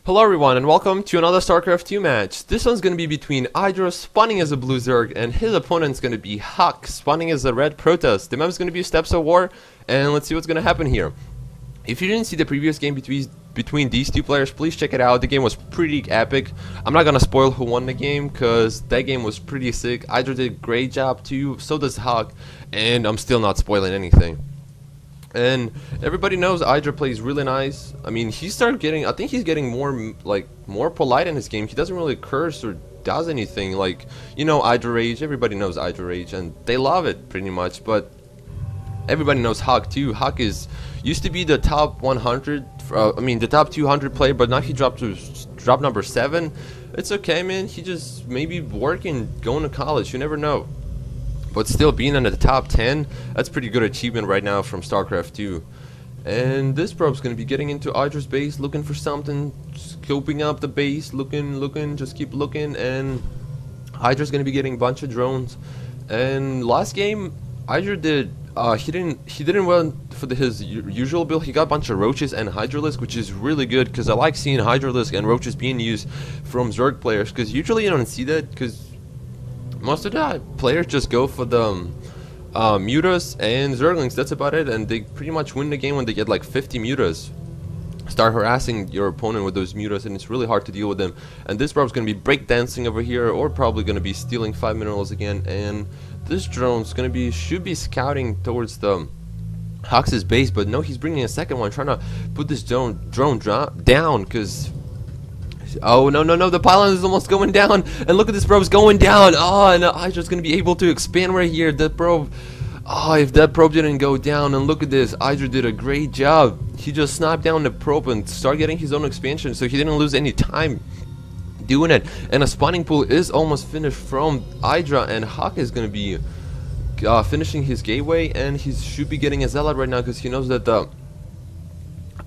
Hello everyone and welcome to another Starcraft 2 match. This one's going to be between IdrA spawning as a blue Zerg and his opponent's going to be Huck spawning as a red Protest. The map is going to be Steps of War and let's see what's going to happen here. If you didn't see the previous game between these two players, please check it out. The game was pretty epic. I'm not going to spoil who won the game because that game was pretty sick. IdrA did a great job too, so does Huck, and I'm still not spoiling anything. And everybody knows IdrA plays really nice. I mean, he started getting, I think he's getting more polite in his game. He doesn't really curse or does anything like, you know, IdrA Rage. Everybody knows IdrA Rage and they love it pretty much, but everybody knows Huck too. Huck used to be the top 100, the top 200 player, but now he dropped to number 7. It's okay, man. He just maybe working, going to college. You never know. But still, being in the top 10, that's pretty good achievement right now from Starcraft 2. And this probe's going to be getting into IdrA's base, looking for something, scoping up the base, looking, just keep looking, and IdrA's going to be getting a bunch of drones. And last game, IdrA did, he didn't run for his usual build. He got a bunch of roaches and Hydralisks, which is really good, because I like seeing Hydralisks and roaches being used from Zerg players, because usually you don't see that, because most of the players just go for the mutas and Zerglings. That's about it, and they pretty much win the game when they get like 50 mutas. Start harassing your opponent with those mutas, and it's really hard to deal with them. And this prob's gonna be breakdancing over here, or probably gonna be stealing 5 minerals again. And this drone's gonna be should be scouting towards the Huck's base, but no, he's bringing a second one, trying to put this drone down, because. Oh, no, the pylon is almost going down, and look at this probe's going down. Oh, and IdrA's gonna be able to expand right here. That probe, oh, if that probe didn't go down, and look at this, IdrA did a great job. He just snapped down the probe and started getting his own expansion, so he didn't lose any time doing it. And a spawning pool is almost finished from IdrA, and Huck is gonna be finishing his gateway, and he should be getting a zealot right now, because he knows that the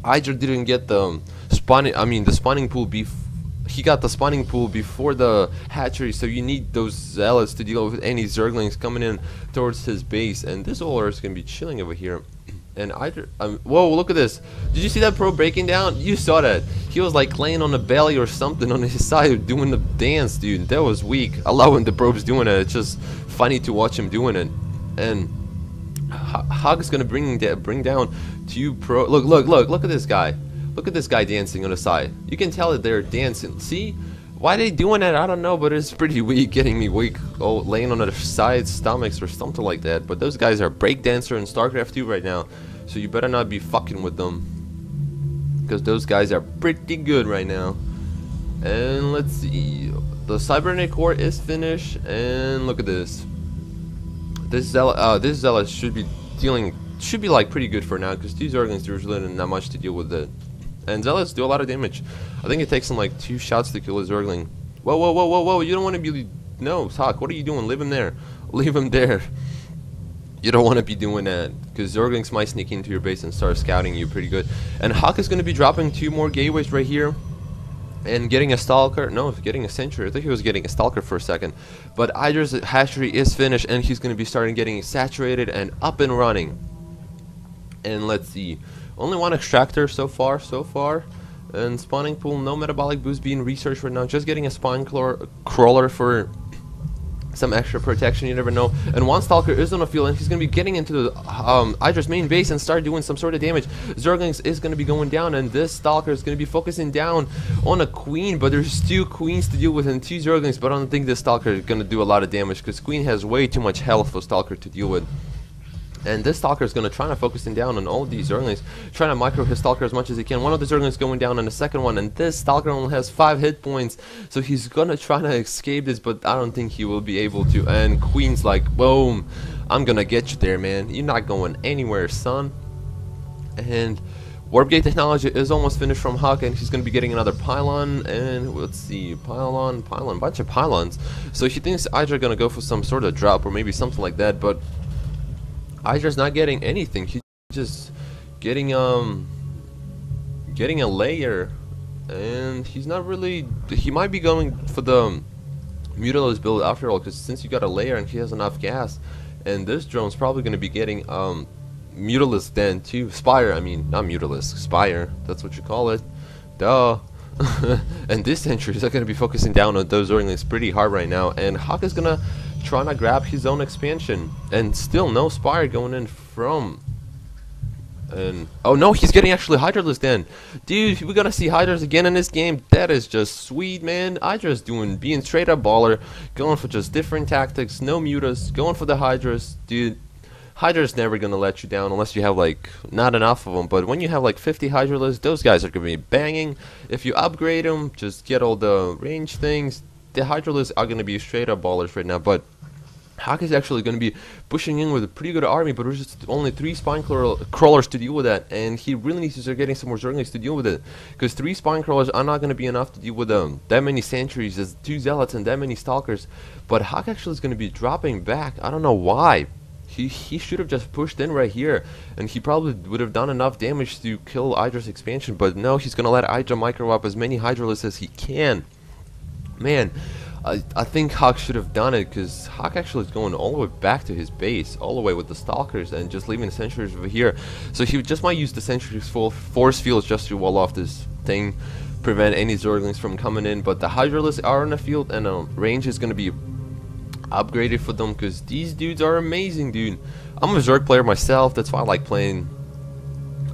IdrA didn't get the spawning pool before. He got the spawning pool before the hatchery, so you need those zealots to deal with any Zerglings coming in towards his base. And this Olar is gonna be chilling over here. And IdrA, whoa, look at this! Did you see that pro breaking down? You saw that. He was like laying on the belly or something on his side, doing the dance, dude. That was weak. I love when the pro's doing it. It's just funny to watch him doing it. And Huck is gonna bring down 2 pro. Look at this guy. Look at this guy dancing on the side. You can tell that they're dancing. See? Why are they doing that? I don't know, but it's pretty weak, getting me weak. Oh, laying on their sides, stomachs, or something like that. But those guys are breakdancer in StarCraft 2 right now, so you better not be fucking with them, because those guys are pretty good right now. And let's see. The cybernetic core is finished, and look at this. This zealot should be like pretty good for now, because these Zerglings there's really not much to deal with it. And zealots do a lot of damage. I think it takes them like 2 shots to kill a Zergling. Whoa, you don't want to be... No, Huck, what are you doing? Leave him there. Leave him there. You don't want to be doing that, because Zerglings might sneak into your base and start scouting you pretty good. And Huck is going to be dropping 2 more gateways right here. And getting a Stalker. No, getting a Sentry. I think he was getting a Stalker for a second. But IdrA's hatchery is finished, and he's going to be starting getting saturated and up and running. And let's see. Only 1 extractor so far. And spawning pool, no metabolic boost being researched right now. Just getting a spawn crawler for some extra protection, you never know. And 1 Stalker is on the field, and he's going to be getting into the IdrA's main base and start doing some sort of damage. Zerglings is going to be going down, and this Stalker is going to be focusing down on a Queen, but there's 2 Queens to deal with and 2 Zerglings, but I don't think this Stalker is going to do a lot of damage, because Queen has way too much health for Stalker to deal with. And this Stalker is going to try to focus down on all of these Zerglings, trying to micro his Stalker as much as he can. One of the Zerglings going down on the second one, and this Stalker only has 5 hit points, so he's going to try to escape this, but I don't think he will be able to. And Queen's like, boom, I'm going to get you there, man. You're not going anywhere, son. And Warp Gate technology is almost finished from Huck, and he's going to be getting another pylon. And let's see, pylon, bunch of pylons. So he thinks IdrA going to go for some sort of drop or maybe something like that, but IdrA's not getting anything. He's just getting a layer, and he's not really. He might be going for the Mutila's build after all, because since you got a layer and he has enough gas, and this drone's probably going to be getting Mutalisk then too. Spire, I mean, not Mutalisk, Spire. That's what you call it. Duh. And this sentries are going to be focusing down on those Zerglings pretty hard right now, and Hawk is going to try to grab his own expansion, and still no Spire going in from. And oh no, he's getting actually Hydralisks then. Dude, we're gonna see Hydras again in this game. That is just sweet, man. Hydra's being straight up baller, going for just different tactics, no mutas, going for the Hydras. Dude, Hydra's never gonna let you down unless you have like not enough of them. But when you have like 50 Hydralisks, those guys are gonna be banging. If you upgrade them, just get all the range things, the Hydralisks are gonna be straight up ballers right now. But Hawk is actually going to be pushing in with a pretty good army, but there's just only 3 spine crawlers to deal with that, and he really needs to start getting some more Zerglings to deal with it, because 3 spine crawlers are not going to be enough to deal with that many sentries, there's 2 zealots and that many stalkers. But Hawk actually is going to be dropping back. I don't know why. He should have just pushed in right here, and he probably would have done enough damage to kill IdrA's expansion, but no, he's going to let IdrA micro up as many Hydralisks as he can. Man, I think Hawk should have done it, because Hawk actually is going all the way back to his base, all the way with the Stalkers, and just leaving the sentries over here. So he just might use the sentries full force fields just to wall off this thing, prevent any Zerglings from coming in. But the Hydralisks are in the field, and range is going to be upgraded for them, because these dudes are amazing, dude. I'm a Zerg player myself, that's why I like playing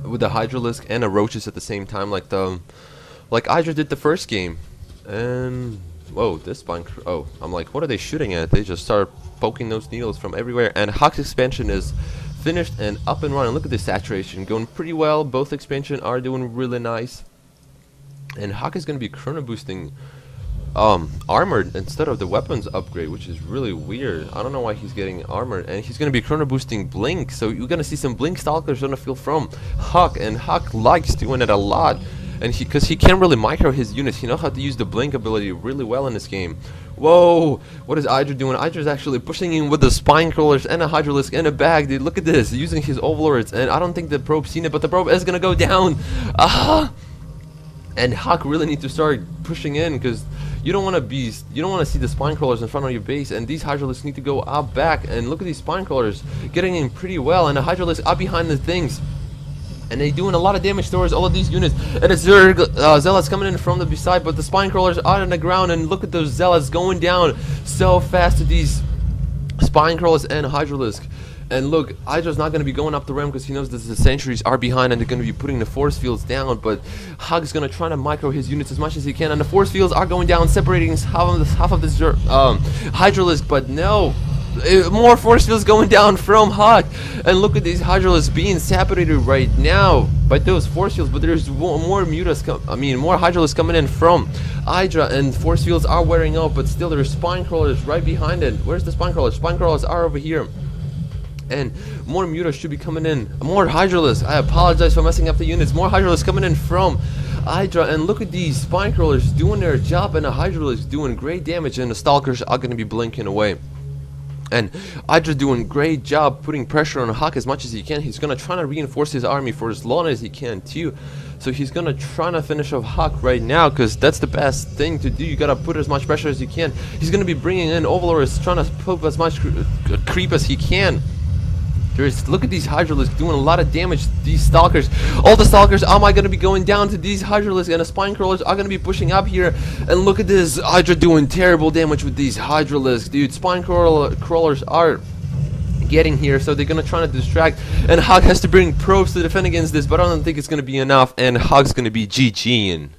with the Hydralisk and the Roaches at the same time, like IdrA did the first game. And whoa, this spine. Oh, I'm like, what are they shooting at? They just start poking those needles from everywhere. And Hawk's expansion is finished and up and running. Look at this saturation going pretty well. Both expansion are doing really nice. And Hawk is going to be chrono boosting armored instead of the weapons upgrade, which is really weird. I don't know why he's getting armored. And he's going to be chrono boosting blink. So you're going to see some blink stalkers on the field from Hawk, and Hawk likes doing it a lot. And because he can't really micro his units, he knows how to use the blink ability really well in this game. Whoa, what is IdrA doing? IdRA's actually pushing in with the spine crawlers and a Hydralisk and a bag, dude. Look at this, using his overlords, and I don't think the probe's seen it, but the probe is gonna go down. And Hawk really needs to start pushing in, because you don't want to see the spine crawlers in front of your base, and these Hydralisks need to go out back. And look at these spine crawlers getting in pretty well, and the Hydralisks are behind the things. And they're doing a lot of damage towards all of these units. And it's Zealots coming in from the beside, but the spine crawlers are on the ground. And look at those Zealots going down so fast to these spine crawlers and Hydralisk. And look, IdrA's not going to be going up the ramp, because he knows that the sentries are behind and they're going to be putting the force fields down. But Hawk's going to try to micro his units as much as he can. And the force fields are going down, separating half of this Hydralisk. But no. More force fields going down from Hawk, and look at these Hydralisks being separated right now by those force fields. But there's more mutas, more Hydralisks coming in from IdrA, and force fields are wearing off. But still, there's spine crawlers right behind it. Where's the spine crawlers? Spine crawlers are over here. And more mutas should be coming in. More Hydralisks. I apologize for messing up the units. More Hydralisks coming in from IdrA, and look at these spine crawlers doing their job, and the Hydralisks doing great damage, and the Stalkers are going to be blinking away. And IdrA doing great job putting pressure on Hawk as much as he can. He's gonna try to reinforce his army for as long as he can too. So he's gonna try to finish off Hawk right now, because that's the best thing to do. You gotta put as much pressure as you can. He's gonna be bringing in overlords, trying to put as much creep as he can. Look at these Hydralisks doing a lot of damage to these Stalkers. All the Stalkers are going to be going down to these Hydralisks, and the spine crawlers are going to be pushing up here. And look at this, IdrA doing terrible damage with these Hydralisks, dude. Spine crawlers are getting here, so they're going to try to distract. And Hawk has to bring probes to defend against this, but I don't think it's going to be enough. And Hawk's going to be GGing.